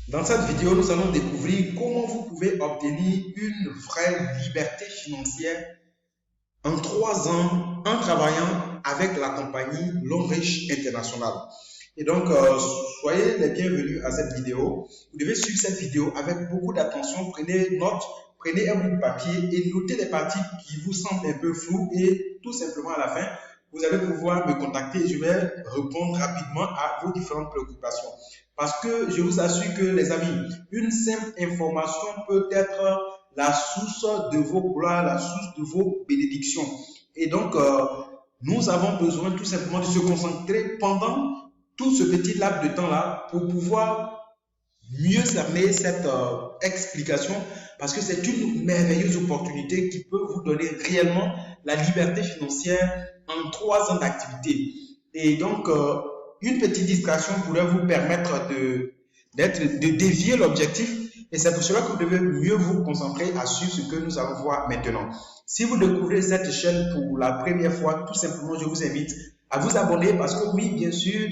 Dans cette vidéo, nous allons découvrir comment vous pouvez obtenir une vraie liberté financière en 3 ans en travaillant avec la compagnie Longrich International. Et donc, soyez les bienvenus à cette vidéo. Vous devez suivre cette vidéo avec beaucoup d'attention. Prenez note, prenez un bout de papier et notez les parties qui vous semblent un peu floues et tout simplement à la fin, vous allez pouvoir me contacter et je vais répondre rapidement à vos différentes préoccupations. Parce que je vous assure que les amis, une simple information peut être la source de vos gloires, la source de vos bénédictions. Et donc, nous avons besoin tout simplement de se concentrer pendant tout ce petit laps de temps-là pour pouvoir mieux cerner cette explication parce que c'est une merveilleuse opportunité qui peut vous donner réellement la liberté financière en 3 ans d'activité. Et donc, une petite distraction pourrait vous permettre de dévier l'objectif et c'est pour cela que vous devez mieux vous concentrer à suivre ce que nous allons voir maintenant. Si vous découvrez cette chaîne pour la première fois, tout simplement, je vous invite à vous abonner parce que oui, bien sûr,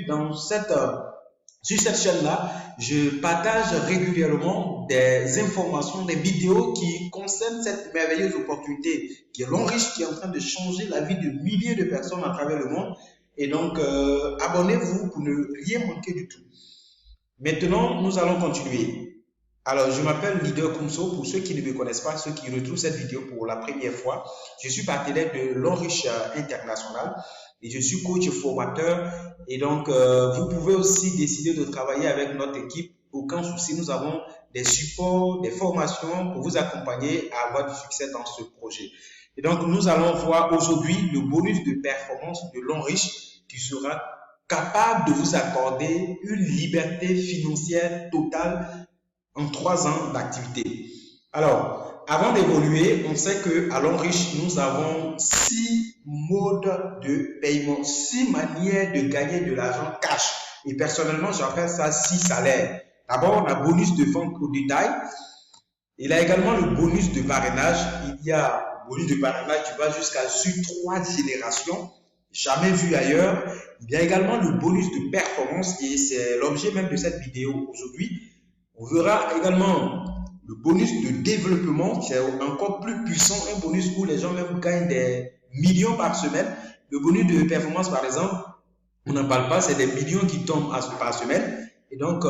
sur cette chaîne-là, je partage régulièrement des informations, des vidéos qui concernent cette merveilleuse opportunité qui est Longrich, qui est en train de changer la vie de milliers de personnes à travers le monde. Et donc, abonnez-vous pour ne rien manquer du tout. Maintenant, nous allons continuer. Alors, je m'appelle Leader Kumso. Pour ceux qui ne me connaissent pas, ceux qui retrouvent cette vidéo pour la première fois, je suis partenaire de Longrich International et je suis coach formateur. Et donc, vous pouvez aussi décider de travailler avec notre équipe. Aucun souci, nous avons des supports, des formations pour vous accompagner à avoir du succès dans ce projet. Et donc, nous allons voir aujourd'hui le bonus de performance de Longrich qui sera capable de vous accorder une liberté financière totale en 3 ans d'activité. Alors, avant d'évoluer, on sait qu'à Longrich, nous avons 6 modes de paiement, 6 manières de gagner de l'argent cash. Et personnellement, j'appelle ça 6 salaires. D'abord, on a bonus de vente au détail. Il y a également le bonus de parrainage. Il y a le bonus de parrainage qui va jusqu'à sur 3 générations, jamais vu ailleurs. Il y a également le bonus de performance et c'est l'objet même de cette vidéo aujourd'hui. On verra également le bonus de développement qui est encore plus puissant, un bonus où les gens même gagnent des millions par semaine. Le bonus de performance, par exemple, on n'en parle pas, c'est des millions qui tombent par semaine. Et donc,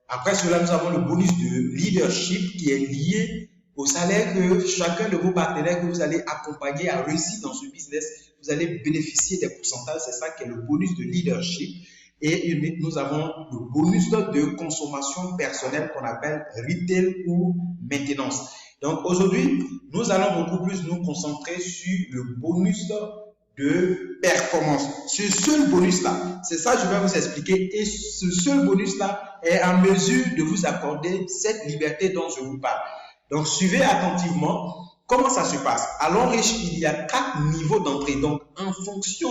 après cela, nous avons le bonus de leadership qui est lié au salaire que chacun de vos partenaires que vous allez accompagner à réussir dans ce business, vous allez bénéficier des pourcentages. C'est ça qui est le bonus de leadership. Et nous avons le bonus de consommation personnelle qu'on appelle retail ou maintenance. Donc aujourd'hui, nous allons beaucoup plus nous concentrer sur le bonus de performance. Ce seul bonus-là, c'est ça que je vais vous expliquer. Et ce seul bonus-là est en mesure de vous accorder cette liberté dont je vous parle. Donc suivez attentivement comment ça se passe. À Longrich, il y a 4 niveaux d'entrée. Donc en fonction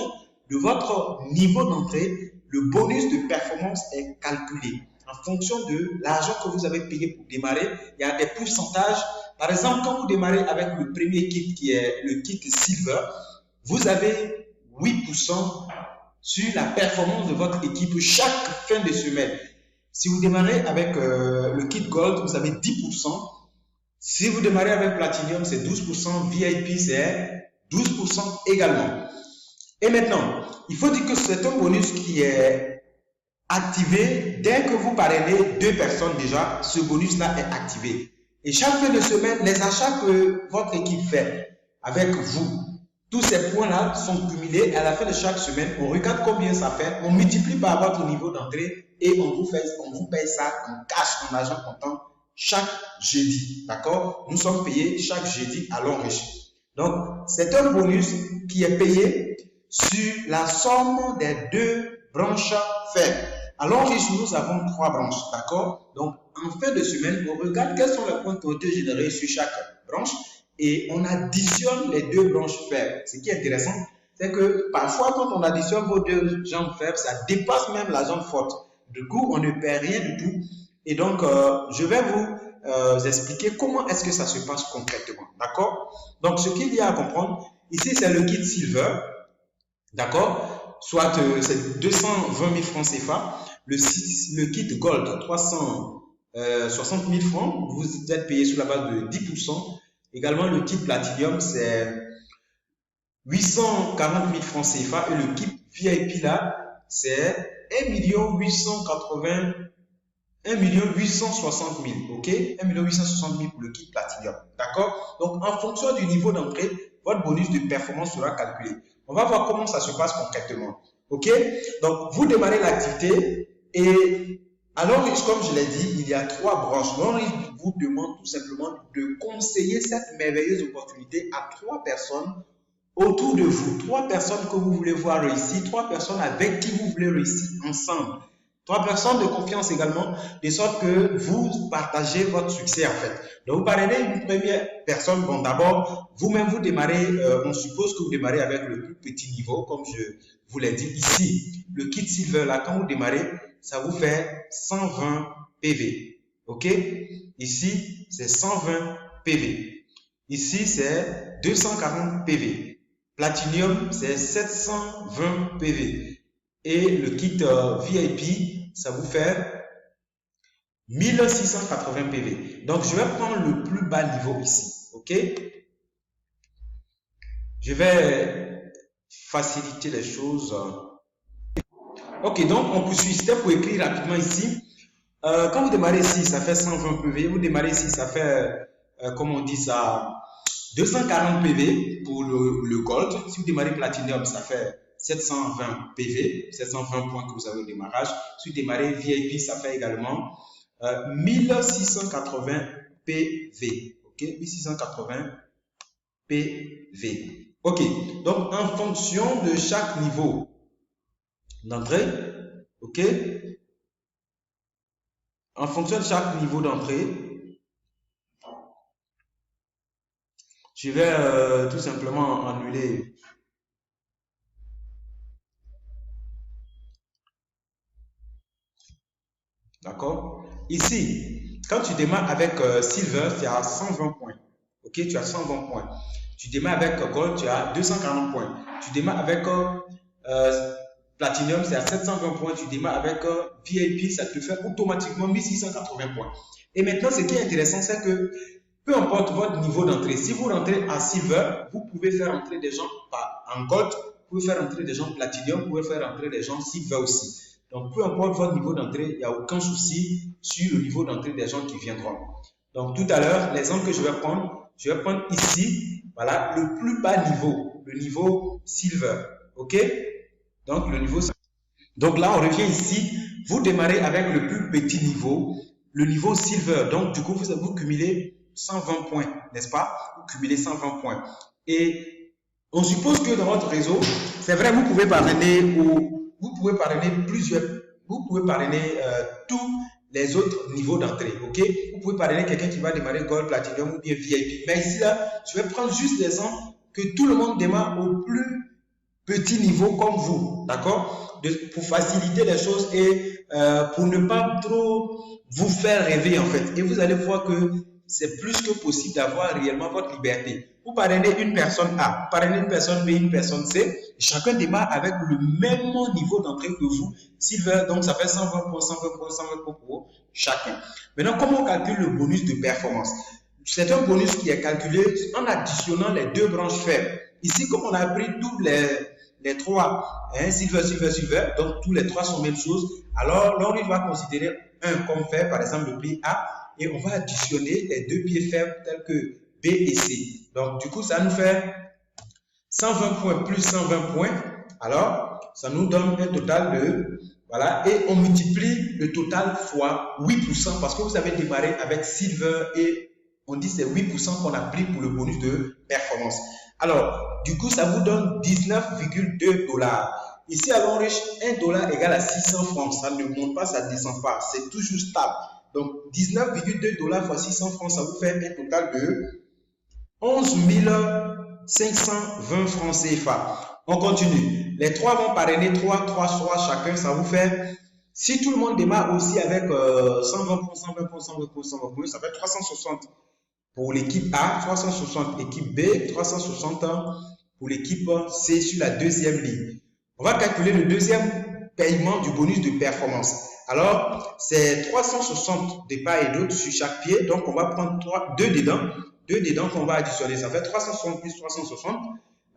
de votre niveau d'entrée, le bonus de performance est calculé en fonction de l'argent que vous avez payé pour démarrer. Il y a des pourcentages. Par exemple, quand vous démarrez avec le premier kit qui est le kit Silver, vous avez 8% sur la performance de votre équipe chaque fin de semaine. Si vous démarrez avec le kit Gold, vous avez 10%. Si vous démarrez avec Platinum, c'est 12%. VIP, c'est 12% également. Et maintenant, il faut dire que c'est un bonus qui est activé dès que vous parrainez 2 personnes déjà, ce bonus-là est activé. Et chaque fin de semaine, les achats que votre équipe fait avec vous, tous ces points-là sont cumulés. À la fin de chaque semaine, on regarde combien ça fait, on multiplie par votre niveau d'entrée et on vous paye ça en cash, en argent comptant chaque jeudi. D'accord? Nous sommes payés chaque jeudi à Longrich. Donc, c'est un bonus qui est payé sur la somme des 2 branches faibles. À Longrich, nous avons 3 branches, d'accord? Donc, en fin de semaine, on regarde quels sont les points qui ont été générés sur chaque branche et on additionne les 2 branches faibles. Ce qui est intéressant, c'est que parfois, quand on additionne vos 2 jambes faibles, ça dépasse même la jambe forte. Du coup, on ne perd rien du tout. Et donc, je vais vous expliquer comment est-ce que ça se passe concrètement, d'accord? Donc, ce qu'il y a à comprendre, ici, c'est le kit Silver. D'accord? Soit c'est 220 000 francs CFA. Le kit Gold, 300 60 000 francs, vous êtes payé sur la base de 10%. Également, le kit Platinum, c'est 840 000 francs CFA et le kit VIP là, c'est 1 880 1 860 000, ok? 1 860 000 pour le kit Platinum, d'accord? Donc, en fonction du niveau d'entrée, votre bonus de performance sera calculé. On va voir comment ça se passe concrètement, ok? Donc, vous démarrez l'activité et alors, comme je l'ai dit, il y a 3 branches. Donc, il vous demande tout simplement de conseiller cette merveilleuse opportunité à 3 personnes autour de vous. 3 personnes que vous voulez voir réussir, 3 personnes avec qui vous voulez réussir ensemble. 3 personnes de confiance également, de sorte que vous partagez votre succès en fait. Donc, vous parlez d'une première personne. Bon, d'abord, vous-même, vous démarrez, on suppose que vous démarrez avec le plus petit niveau, comme je vous l'ai dit ici. Le kit Silver, là, quand vous démarrez, ça vous fait 120 PV. OK? Ici, c'est 120 PV. Ici, c'est 240 PV. Platinum, c'est 720 PV. Et le kit VIP, ça vous fait 1680 PV. Donc, je vais prendre le plus bas niveau ici. OK? Je vais faciliter les choses. Ok, donc on poursuit. C'était pour écrire rapidement ici. Quand vous démarrez ici, ça fait 120 PV. Vous démarrez ici, ça fait, comme on dit ça, 240 PV pour le Gold. Si vous démarrez Platinum, ça fait 720 PV, 720 points que vous avez au démarrage. Si vous démarrez VIP, ça fait également 1680 PV. Ok, 1680 PV. Ok, donc en fonction de chaque niveau d'entrée, ok, en fonction de chaque niveau d'entrée, je vais tout simplement annuler d'accord. Ici, quand tu démarres avec Silver, tu as 120 points, ok, tu as 120 points. Tu démarres avec Gold, tu as 240 points. Tu démarres avec Platinum, c'est à 720 points. Tu démarres avec VIP, ça te fait automatiquement 1680 points. Et maintenant, ce qui est intéressant, c'est que peu importe votre niveau d'entrée, si vous rentrez en Silver, vous pouvez faire entrer des gens en Gold, vous pouvez faire entrer des gens Platinum, vous pouvez faire entrer des gens Silver aussi. Donc, peu importe votre niveau d'entrée, il n'y a aucun souci sur le niveau d'entrée des gens qui viendront. Donc, tout à l'heure, l'exemple que je vais prendre ici, voilà, le plus bas niveau, le niveau Silver. OK? Donc, le niveau. Donc, là, on revient ici. Vous démarrez avec le plus petit niveau, le niveau Silver. Donc, du coup, vous cumulez 120 points, n'est-ce pas? Vous cumulez 120 points. Et on suppose que dans votre réseau, c'est vrai, vous pouvez parrainer tous les autres niveaux d'entrée, ok? Vous pouvez parrainer quelqu'un qui va démarrer Gold, Platinum ou bien VIP. Mais ici, là, je vais prendre juste l'exemple que tout le monde démarre au plus petit niveau comme vous, d'accord? Pour faciliter les choses et pour ne pas trop vous faire rêver en fait. Et vous allez voir que c'est plus que possible d'avoir réellement votre liberté. Vous parrainez une personne A, vous parrainez une personne B, une personne C. Chacun démarre avec le même niveau d'entrée que vous. Silver, donc ça fait 120 points, 120 points, 120 points pour chacun. Maintenant, comment on calcule le bonus de performance? C'est un bonus qui est calculé en additionnant les deux branches faibles. Ici, comme on a pris tous les trois, hein, Silver, Silver, Silver, donc tous les trois sont la même chose. Alors, il va considérer un comme faible, par exemple le pied A, et on va additionner les deux pieds faibles tels que B et C. Donc, du coup, ça nous fait 120 points plus 120 points. Alors, ça nous donne un total de, voilà, et on multiplie le total fois 8% parce que vous avez démarré avec Silver et on dit c'est 8% qu'on a pris pour le bonus de performance. Alors, du coup, ça vous donne 19,2 $. Ici, à Longrich, $1 égale à 600 francs. Ça ne monte pas, ça ne descend pas. C'est toujours stable. Donc, 19,2 $ fois 600 francs, ça vous fait un total de 11 520 francs CFA. On continue. Les trois vont parrainer 3 chacun. Ça vous fait, si tout le monde démarre aussi avec 120 points, 120 points, 120 points, 120 points, ça fait 360 pour l'équipe A, 360 équipe B, 360 pour l'équipe C sur la deuxième ligne. On va calculer le deuxième paiement du bonus de performance. Alors, c'est 360 de part et d'autre sur chaque pied. Donc, on va prendre 2 dedans. 2 dedans qu'on va additionner. Ça fait 360 plus 360.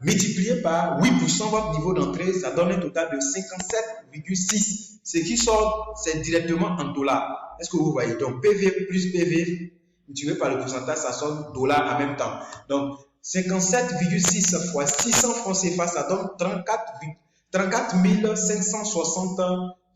Multiplié par 8%, votre niveau d'entrée, ça donne un total de 57,6. Ce qui sort, c'est directement en dollars. Est-ce que vous voyez? Donc, PV plus PV, multiplié par le pourcentage, ça sort dollars en même temps. Donc, 57,6 fois 600 francs CFA, ça donne 34 560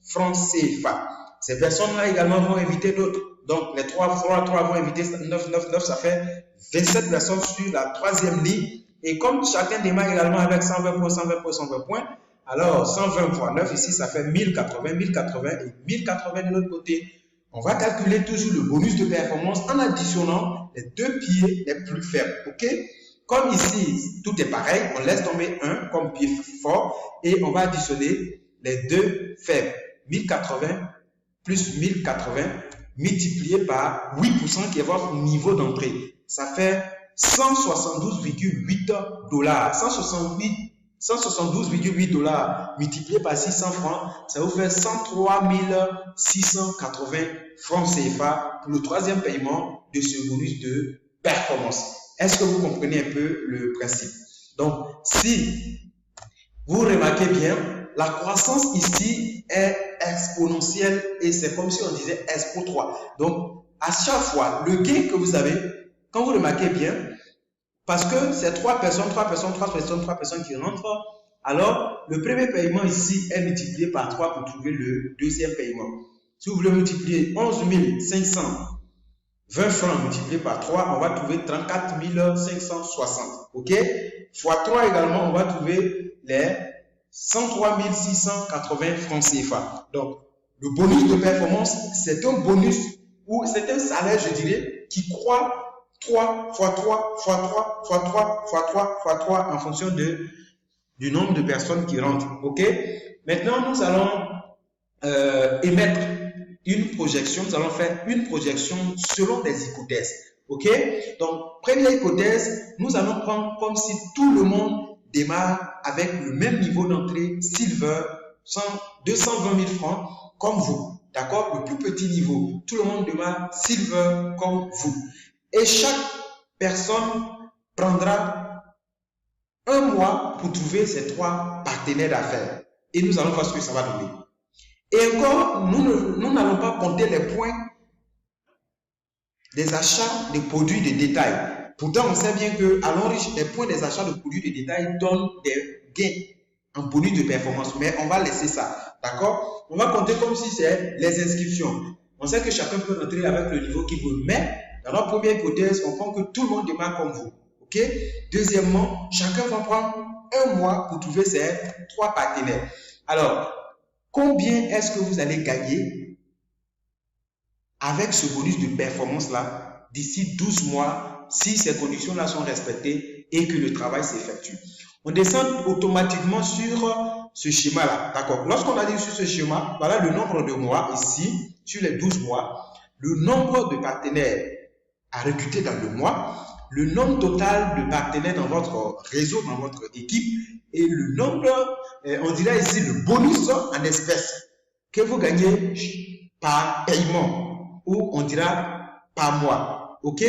francs CFA. Ces personnes-là également vont inviter d'autres. Donc, les 3 vont inviter 9, ça fait 27 personnes sur la troisième ligne. Et comme chacun démarre également avec 120 points, 120 points, 120 points, alors 120 fois 9, ici, ça fait 1080, 1080 et 1080 de l'autre côté. On va calculer toujours le bonus de performance en additionnant les 2 pieds les plus faibles. OK? Comme ici, tout est pareil, on laisse tomber 1 comme pied fort et on va additionner les 2 faibles. 1080 plus 1080 multiplié par 8% qui est votre niveau d'entrée. Ça fait 172,8 dollars. 172,8 dollars multiplié par 600 francs, ça vous fait 103 680 francs CFA pour le troisième paiement de ce bonus de performance. Est-ce que vous comprenez un peu le principe? Donc, si vous remarquez bien, la croissance ici est exponentielle et c'est comme si on disait Expo 3. Donc, à chaque fois, le gain que vous avez, quand vous remarquez bien, parce que c'est 3 personnes qui rentrent, alors le premier paiement ici est multiplié par 3 pour trouver le deuxième paiement. Si vous voulez multiplier 11 520 francs multiplié par 3, on va trouver 34 560. OK? Fois 3 également, on va trouver les 103 680 francs CFA. Donc, le bonus de performance, c'est un bonus ou c'est un salaire, je dirais, qui croît 3 fois 3 fois 3 fois 3 fois 3 fois 3 en fonction du nombre de personnes qui rentrent. OK? Maintenant, nous allons émettre une projection. Nous allons faire une projection selon des hypothèses. OK? Donc, première hypothèse, nous allons prendre comme si tout le monde démarre avec le même niveau d'entrée Silver, 220 000 francs, comme vous. D'accord? Le plus petit niveau. Tout le monde démarre Silver comme vous. Et chaque personne prendra un mois pour trouver ses 3 partenaires d'affaires. Et nous allons voir ce que ça va donner. Et encore, nous n'allons pas compter les points des achats de produits de détail. Pourtant, on sait bien qu'à long riche, les points des achats de produits de détail donnent des gains en bonus de performance. Mais on va laisser ça. D'accord? On va compter comme si c'est les inscriptions. On sait que chacun peut rentrer avec le niveau qu'il veut. Mais dans notre première hypothèse, on prend que tout le monde démarre comme vous. OK? Deuxièmement, chacun va prendre un mois pour trouver ses 3 partenaires. Alors, combien est-ce que vous allez gagner avec ce bonus de performance-là d'ici 12 mois si ces conditions-là sont respectées et que le travail s'effectue? On descend automatiquement sur ce schéma-là. D'accord? Lorsqu'on arrive sur ce schéma, voilà le nombre de mois ici, sur les 12 mois, le nombre de partenaires à recruter dans le mois, le nombre total de partenaires dans votre réseau, dans votre équipe, et le nombre, on dirait ici le bonus en espèces que vous gagnez par paiement, ou on dira par mois. OK?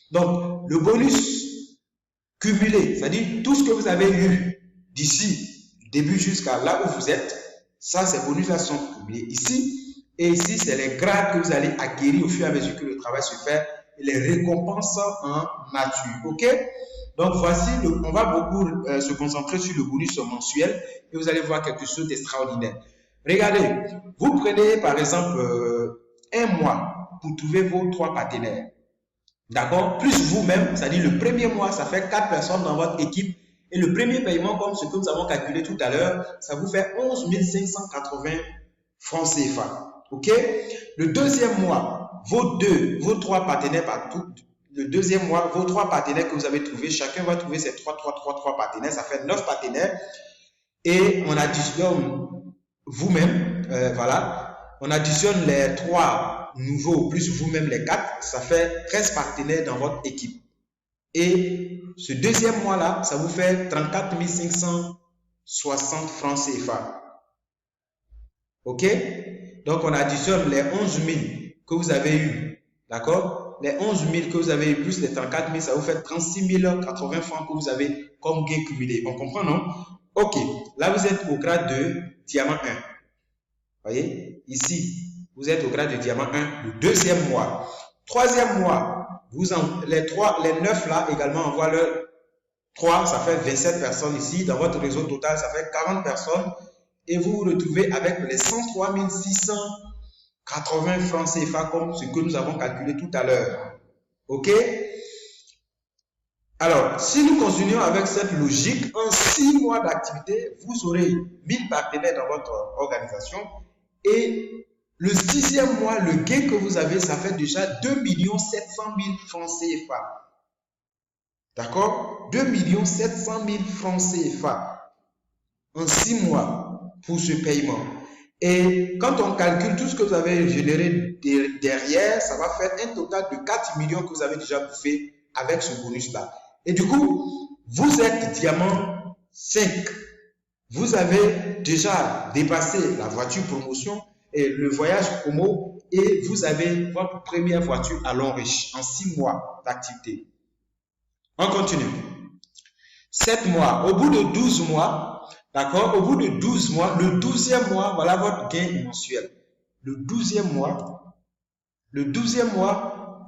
Donc, le bonus cumulé, c'est-à-dire tout ce que vous avez eu d'ici, début jusqu'à là où vous êtes, ça, ces bonus-là sont cumulés ici. Et ici, c'est les grades que vous allez acquérir au fur et à mesure que le travail se fait et les récompenses en nature. OK? Donc, voici, on va beaucoup se concentrer sur le bonus mensuel et vous allez voir quelque chose d'extraordinaire. Regardez, vous prenez par exemple un mois pour trouver vos 3 partenaires. D'accord? Plus vous-même, c'est-à-dire le premier mois, ça fait 4 personnes dans votre équipe. Et le premier paiement, comme ce que nous avons calculé tout à l'heure, ça vous fait 11 580 francs CFA. OK? Le deuxième mois, vos 3 partenaires partout. Le deuxième mois, vos 3 partenaires que vous avez trouvés, chacun va trouver ses 3 partenaires. Ça fait 9 partenaires. Et on additionne vous-même, voilà. On additionne les 3 nouveaux plus vous-même les 4. Ça fait 13 partenaires dans votre équipe. Et ce deuxième mois-là, ça vous fait 34 560 francs CFA. OK? Donc, on additionne les 11 000 que vous avez eu. D'accord? Les 11 000 que vous avez eu plus les 34 000, ça vous fait 36 080 francs que vous avez comme gain cumulé. On comprend, non? Ok. Là, vous êtes au grade de diamant 1. Voyez? Ici, vous êtes au grade de diamant 1, le deuxième mois. Troisième mois, les 9 là également envoient leur 3, ça fait 27 personnes ici. Dans votre réseau total, ça fait 40 personnes. Et vous vous retrouvez avec les 103 680 francs CFA comme ce que nous avons calculé tout à l'heure. OK? Alors, si nous continuons avec cette logique, en 6 mois d'activité, vous aurez 1000 partenaires dans votre organisation. Et le 6e mois, le gain que vous avez, ça fait déjà 2 700 000 francs CFA. D'accord? 2 700 000 francs CFA en 6 mois pour ce paiement. Et quand on calcule tout ce que vous avez généré derrière, ça va faire un total de 4 millions que vous avez déjà bouffé avec ce bonus-là. Et du coup, vous êtes diamant 5. Vous avez déjà dépassé la voiture promotion et le voyage promo et vous avez votre première voiture à Longriche en 6 mois d'activité. On continue. 7 mois. Au bout de 12 mois, d'accord, au bout de 12 mois, le 12e mois, voilà votre gain mensuel. Le 12e mois,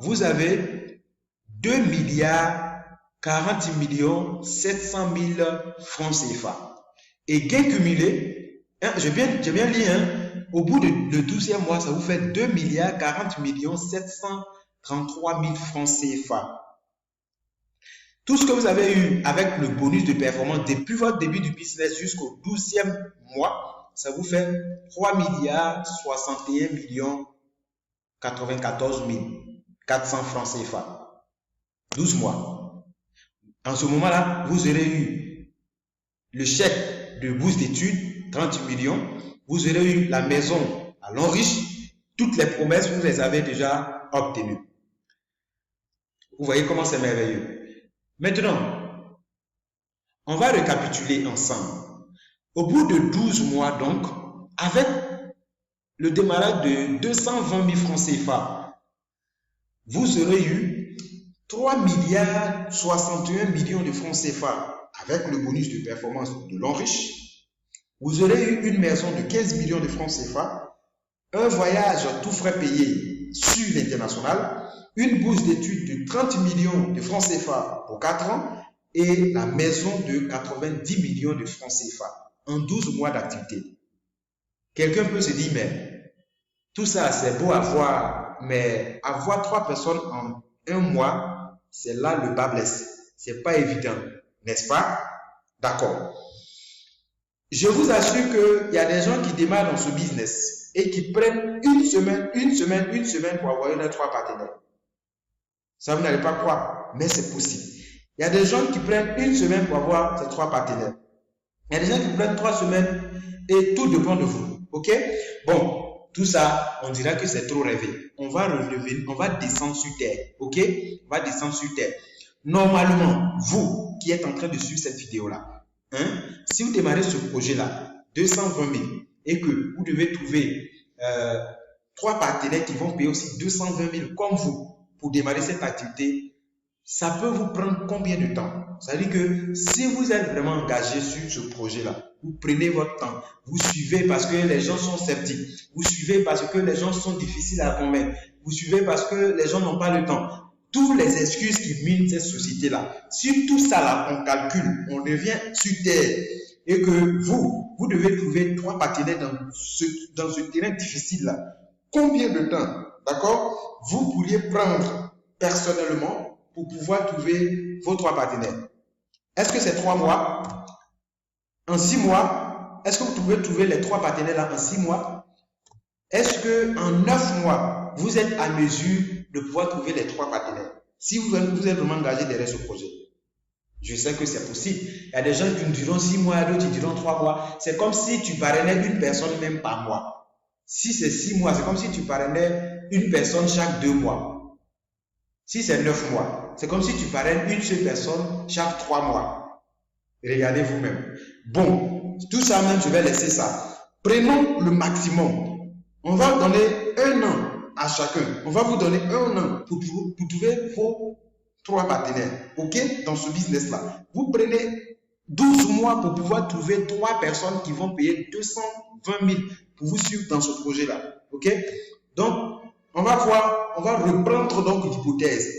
vous avez 2 40 700 000 francs CFA. Et gain cumulé, hein, j'ai bien lu, hein, au bout de le 12e mois, ça vous fait 2 40 733 000 francs CFA. Tout ce que vous avez eu avec le bonus de performance depuis votre début du business jusqu'au 12e mois, ça vous fait 3 61 94 400 francs CFA. 12 mois. En ce moment-là, vous aurez eu le chèque de bourse d'études, 30 millions. Vous aurez eu la maison à Longriche. Toutes les promesses, vous les avez déjà obtenues. Vous voyez comment c'est merveilleux. Maintenant, on va récapituler ensemble. Au bout de 12 mois, donc, avec le démarrage de 220 000 francs CFA, vous aurez eu 3 61 millions de francs CFA avec le bonus de performance de Longriche. Vous aurez eu une maison de 15 millions de francs CFA, un voyage tout frais payé sur l'international, une bourse d'études de 30 millions de francs CFA pour 4 ans et la maison de 90 millions de francs CFA en 12 mois d'activité. Quelqu'un peut se dire, mais tout ça c'est beau à voir, mais avoir 3 personnes en un mois, c'est là le bas blesse. C'est pas évident, n'est-ce pas? D'accord. Je vous assure qu'il y a des gens qui démarrent dans ce business et qui prennent une semaine pour avoir les 3 partenaires. Ça, vous n'allez pas croire, mais c'est possible. Il y a des gens qui prennent une semaine pour avoir ces 3 partenaires. Il y a des gens qui prennent 3 semaines et tout dépend de vous. OK? Bon, tout ça, on dira que c'est trop rêvé. On va relever, on va descendre sur terre. OK? On va descendre sur terre. Normalement, vous qui êtes en train de suivre cette vidéo-là, hein, si vous démarrez ce projet-là, 220 000, et que vous devez trouver 3 partenaires qui vont payer aussi 220 000 comme vous, pour démarrer cette activité, ça peut vous prendre combien de temps? C'est-à-dire que si vous êtes vraiment engagé sur ce projet-là, vous prenez votre temps, vous suivez parce que les gens sont sceptiques, vous suivez parce que les gens sont difficiles à convaincre, vous suivez parce que les gens n'ont pas le temps. Toutes les excuses qui minent cette société-là, si tout ça là, on calcule, on revient sur terre et que vous devez trouver 3 partenaires dans ce terrain difficile-là, combien de temps? D'accord? Vous pourriez prendre personnellement pour pouvoir trouver vos 3 partenaires. Est-ce que c'est 3 mois? En 6 mois? Est-ce que vous pouvez trouver les 3 partenaires là en 6 mois? Est-ce qu'en 9 mois, vous êtes à mesure de pouvoir trouver les 3 partenaires? Si vous êtes vraiment engagé derrière ce projet. Je sais que c'est possible. Il y a des gens qui diront 6 mois, d'autres qui diront 3 mois. C'est comme si tu parrainais une personne même par mois. Si c'est 6 mois, c'est comme si tu parrainais une personne chaque 2 mois. Si c'est 9 mois, c'est comme si tu parraines une seule personne chaque 3 mois. Regardez vous-même. Bon, tout ça même, je vais laisser ça. Prenons le maximum. On va donner 1 an à chacun. On va vous donner 1 an pour trouver vos 3 partenaires. OK? Dans ce business-là. Vous prenez 12 mois pour pouvoir trouver 3 personnes qui vont payer 220 000 pour vous suivre dans ce projet-là. OK? Donc, on va reprendre donc l'hypothèse.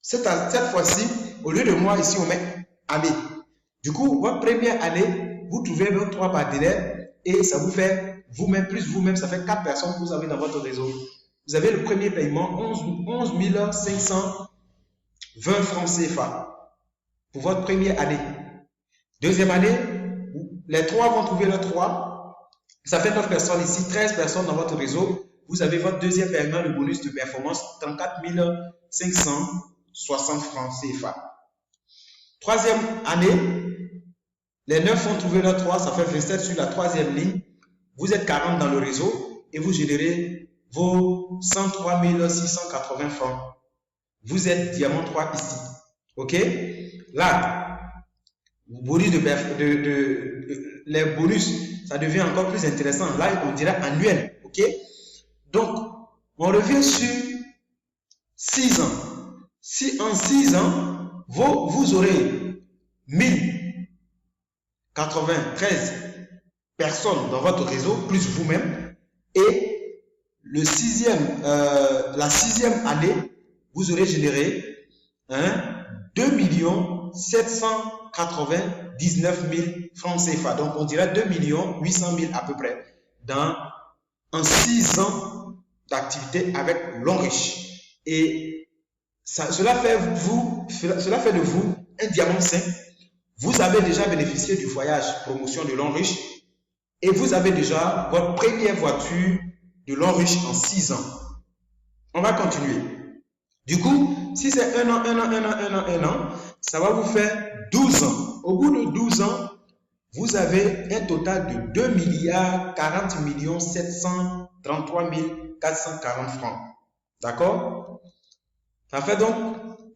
Cette fois-ci, au lieu de moi, ici, on met année. Du coup, votre première année, vous trouvez vos 3 partenaires et ça vous fait vous-même, plus vous-même, ça fait 4 personnes que vous avez dans votre réseau. Vous avez le premier paiement, 11 520 francs CFA pour votre première année. Deuxième année, les 3 vont trouver leurs 3. Ça fait 9 personnes ici, 13 personnes dans votre réseau. Vous avez votre deuxième paiement, le bonus de performance, 34 560 francs CFA. Troisième année, les 9 vont trouver leurs 3, ça fait 27 sur la troisième ligne. Vous êtes 40 dans le réseau et vous générez vos 103 680 francs. Vous êtes diamant 3 ici. OK? Là, les bonus, ça devient encore plus intéressant. Là, on dirait annuel. OK? Donc, on revient sur 6 ans. Si en 6 ans, vous aurez 1093 personnes dans votre réseau, plus vous-même, et la sixième année, vous aurez généré 2 799 000 francs CFA. Donc, on dirait 2 800 000 à peu près en 6 ans d'activité avec Longrich. Et cela fait de vous un diamant 5. Vous avez déjà bénéficié du voyage promotion de Longrich et vous avez déjà votre première voiture de Longrich en 6 ans. On va continuer. Du coup, si c'est 1 an, ça va vous faire 12 ans. Au bout de 12 ans, vous avez un total de 2 40 733 440 francs. D'accord? Ça fait donc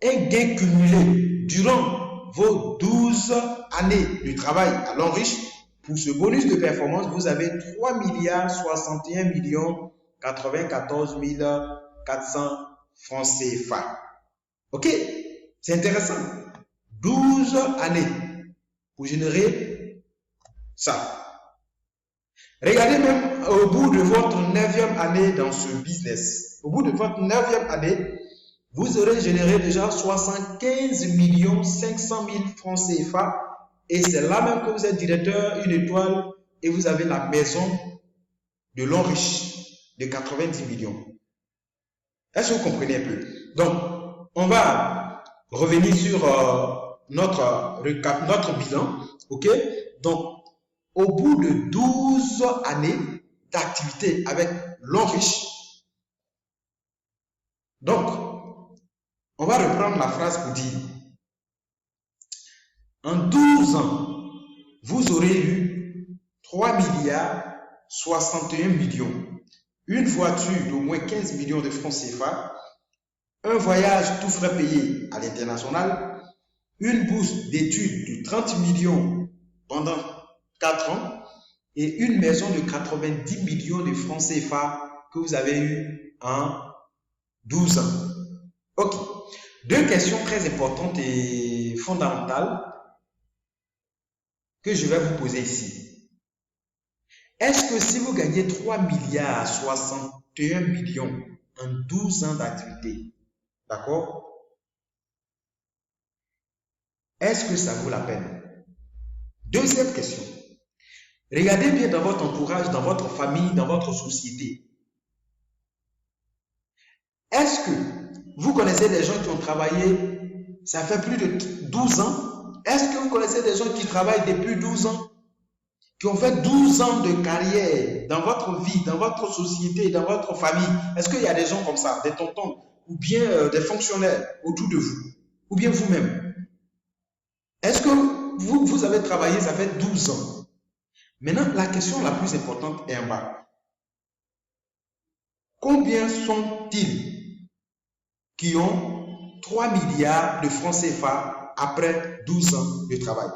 un gain cumulé durant vos 12 années de travail à Longrich. Pour ce bonus de performance, vous avez 3 61 94 400 francs CFA. OK? C'est intéressant. 12 années pour générer ça. Regardez même au bout de votre 9e année dans ce business. Au bout de votre 9e année, vous aurez généré déjà 75 500 000 francs CFA. Et c'est là même que vous êtes directeur, une étoile, et vous avez la maison de Longrich de 90 millions. Est-ce que vous comprenez un peu? Donc, on va revenir sur notre bilan. OK? Donc, au bout de 12 années d'activité avec Longrich, donc, on va reprendre la phrase pour dire en 12 ans, vous aurez eu 3 61 millions, une voiture d'au moins 15 millions de francs CFA, un voyage tout frais payé à l'international, une bourse d'études de 30 millions pendant 4 ans et une maison de 90 millions de francs CFA que vous avez eu en 12 ans. OK. 2 questions très importantes et fondamentales que je vais vous poser ici. Est-ce que si vous gagnez 3 61 millions en 12 ans d'activité, d'accord? Est-ce que ça vaut la peine? Deuxième question. Regardez bien dans votre entourage, dans votre famille, dans votre société. Est-ce que vous connaissez des gens qui ont travaillé, ça fait plus de 12 ans? Est-ce que vous connaissez des gens qui travaillent depuis 12 ans, qui ont fait 12 ans de carrière dans votre vie, dans votre société, dans votre famille? Est-ce qu'il y a des gens comme ça, des tontons, ou bien des fonctionnaires autour de vous, ou bien vous-même? Est-ce que vous avez travaillé, ça fait 12 ans? Maintenant, la question la plus importante est en bas. Combien sont-ils qui ont 3 milliards de francs CFA après 12 ans de travail?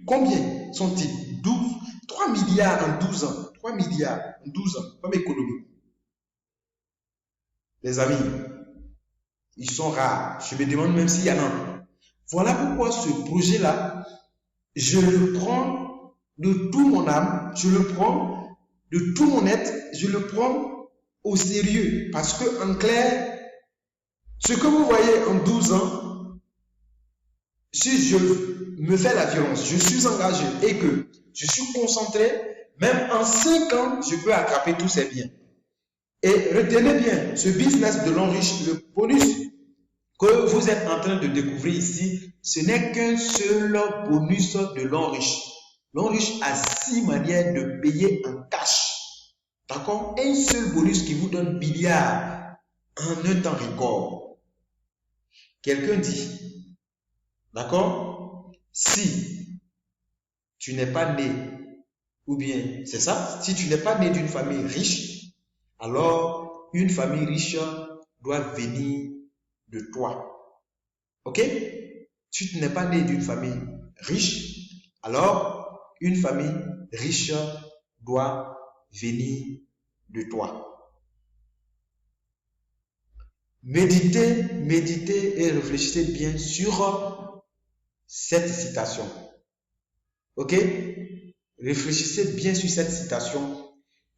Combien sont-ils? 3 milliards en 12 ans. 3 milliards en 12 ans comme économie. Les amis, ils sont rares. Je me demande même s'il y en a. Voilà pourquoi ce projet-là, je le prends de tout mon âme, je le prends de tout mon être, je le prends au sérieux. Parce que, en clair, ce que vous voyez en 12 ans, si je me fais la violence, je suis engagé et que je suis concentré, même en 5 ans, je peux attraper tous ces biens. Et retenez bien, ce business de l'enrichissement, le bonus que vous êtes en train de découvrir ici, ce n'est qu'un seul bonus de l'enrichissement. L'enrichissement a 6 manières de payer en cash. D'accord? Un seul bonus qui vous donne milliards en un temps record. Quelqu'un dit, d'accord? Si tu n'es pas né, ou bien, c'est ça, si tu n'es pas né d'une famille riche, alors une famille riche doit venir de toi. Ok? Si tu n'es pas né d'une famille riche, alors une famille riche doit venir de toi. Méditez, méditez et réfléchissez bien sur cette citation. Ok? Réfléchissez bien sur cette citation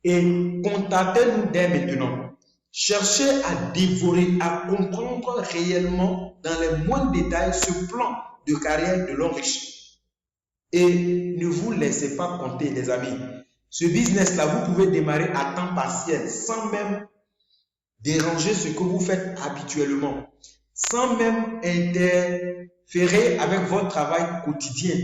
et contactez-nous dès maintenant. Cherchez à dévorer, à comprendre réellement dans les moindres détails ce plan de carrière de l'homme riche. Et ne vous laissez pas compter, les amis. Ce business-là, vous pouvez démarrer à temps partiel sans même déranger ce que vous faites habituellement, sans même interférer avec votre travail quotidien.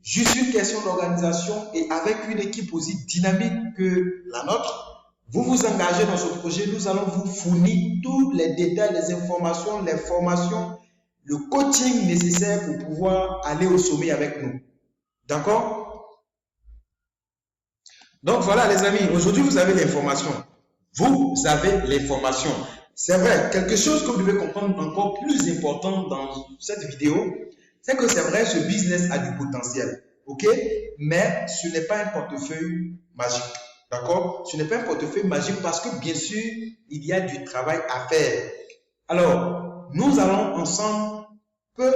Juste une question d'organisation et avec une équipe aussi dynamique que la nôtre, vous vous engagez dans ce projet, nous allons vous fournir tous les détails, les informations, les formations, le coaching nécessaire pour pouvoir aller au sommet avec nous. D'accord? Donc voilà les amis, aujourd'hui vous avez l'information. Vous avez l'information. C'est vrai, quelque chose que vous devez comprendre encore plus important dans cette vidéo, c'est que c'est vrai, ce business a du potentiel, ok? Mais ce n'est pas un portefeuille magique, d'accord? Ce n'est pas un portefeuille magique parce que bien sûr, il y a du travail à faire. Alors, nous allons ensemble, peu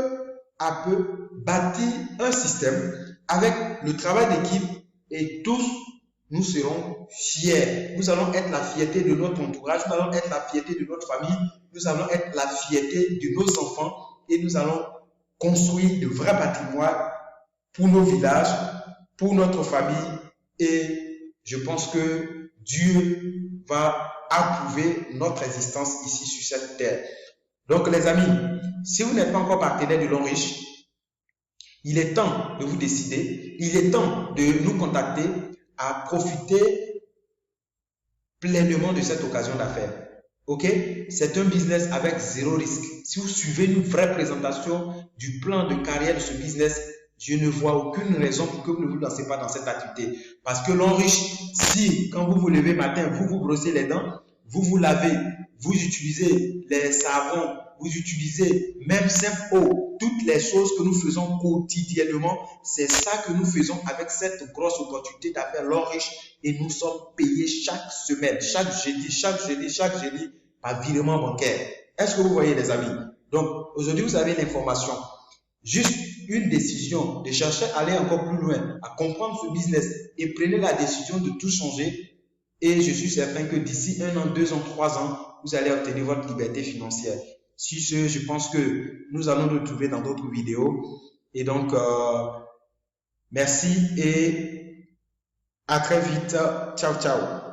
à peu, bâtir un système avec le travail d'équipe et tous, nous serons fiers. Nous allons être la fierté de notre entourage, nous allons être la fierté de notre famille, nous allons être la fierté de nos enfants et nous allons construire de vrais patrimoines pour nos villages, pour notre famille et je pense que Dieu va approuver notre existence ici sur cette terre. Donc les amis, si vous n'êtes pas encore partenaire de l'homme riche, il est temps de vous décider, il est temps de nous contacter à profiter pleinement de cette occasion d'affaires. Ok? C'est un business avec zéro risque. Si vous suivez une vraie présentation du plan de carrière de ce business, je ne vois aucune raison pour que vous ne vous lancez pas dans cette activité. Parce que l'homme riche, si quand vous vous levez matin, vous vous brossez les dents, vous vous lavez, vous utilisez les savons, vous utilisez même simple eau, toutes les choses que nous faisons quotidiennement, c'est ça que nous faisons avec cette grosse opportunité d'affaires l'homme riche et nous sommes payés chaque semaine, chaque jeudi par virement bancaire. Est-ce que vous voyez les amis? Donc aujourd'hui vous avez l'information. Juste une décision de chercher à aller encore plus loin, à comprendre ce business et prenez la décision de tout changer et je suis certain que d'ici 1 an, 2 ans, 3 ans, vous allez obtenir votre liberté financière. Sur ce, je pense que nous allons nous retrouver dans d'autres vidéos et donc merci et à très vite. Ciao, ciao.